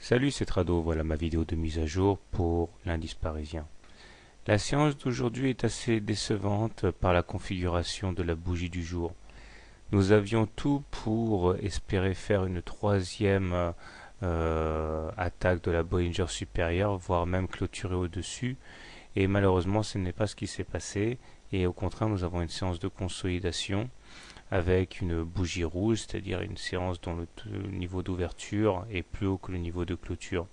Salut, c'est Trado, voilà ma vidéo de mise à jour pour l'indice parisien. La séance d'aujourd'hui est assez décevante par la configuration de la bougie du jour. Nous avions tout pour espérer faire une troisième attaque de la Bollinger supérieure, voire même clôturer au-dessus, et malheureusement ce n'est pas ce qui s'est passé, et au contraire nous avons une séance de consolidation avec une bougie rouge, c'est-à-dire une séance dont le niveau d'ouverture est plus haut que le niveau de clôture.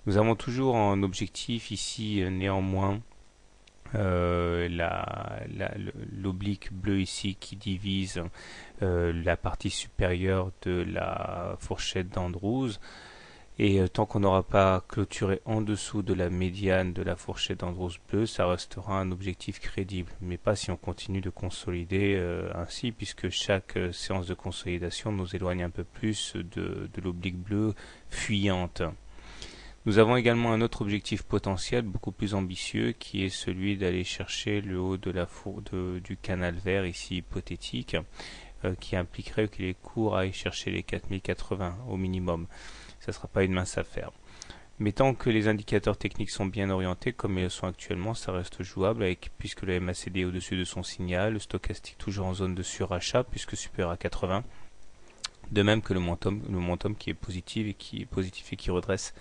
Nous avons toujours en objectif ici néanmoins l'oblique bleu ici qui divise la partie supérieure de la fourchette d'Andrews. Et tant qu'on n'aura pas clôturé en dessous de la médiane de la fourchette d'Andrews bleue, ça restera un objectif crédible. Mais pas si on continue de consolider ainsi, puisque chaque séance de consolidation nous éloigne un peu plus de l'oblique bleue fuyante. Nous avons également un autre objectif potentiel beaucoup plus ambitieux qui est celui d'aller chercher le haut de du canal vert ici hypothétique qui impliquerait que les cours aillent chercher les 4080 au minimum. Ça ne sera pas une mince affaire. Mais tant que les indicateurs techniques sont bien orientés comme ils le sont actuellement, ça reste jouable puisque le MACD est au-dessus de son signal, le stochastique toujours en zone de surachat puisque supérieur à 80. De même que le momentum qui est positif et qui redresse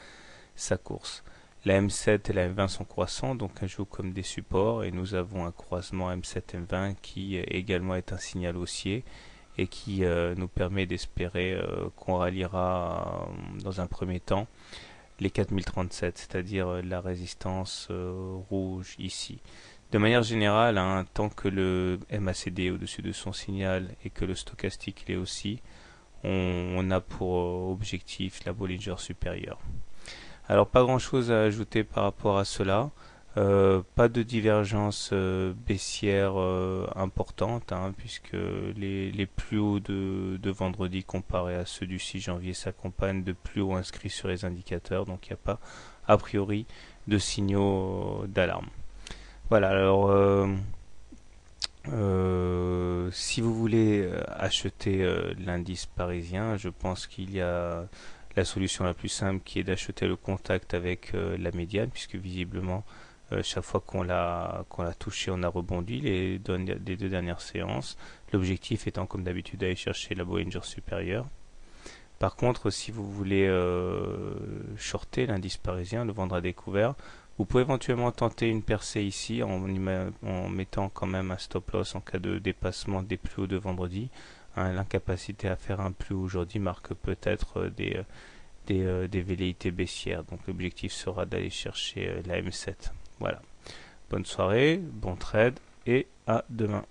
sa course. La M7 et la M20 sont croissants, donc elles jouent comme des supports, et nous avons un croisement M7-M20 qui également est un signal haussier et qui nous permet d'espérer qu'on ralliera dans un premier temps les 4037, c'est-à-dire la résistance rouge ici. De manière générale, tant que le MACD est au-dessus de son signal et que le stochastique l'est aussi, on a pour objectif la Bollinger supérieure. Alors pas grand chose à ajouter par rapport à cela. Pas de divergence baissière importante, puisque les plus hauts de vendredi comparés à ceux du 6 janvier s'accompagnent de plus hauts inscrits sur les indicateurs, donc il n'y a pas a priori de signaux d'alarme. Voilà, alors si vous voulez acheter l'indice parisien, je pense qu'il y a la solution la plus simple qui est d'acheter le contact avec la médiane, puisque visiblement chaque fois qu'on l'a touché, on a rebondi les deux dernières séances. L'objectif étant comme d'habitude d'aller chercher la Bollinger supérieure. Par contre, si vous voulez shorter l'indice parisien, le vendre à découvert, vous pouvez éventuellement tenter une percée ici en mettant quand même un stop loss en cas de dépassement des plus hauts de vendredi. L'incapacité à faire un plus haut aujourd'hui marque peut-être des velléités baissières. Donc l'objectif sera d'aller chercher la M7. Voilà. Bonne soirée, bon trade et à demain.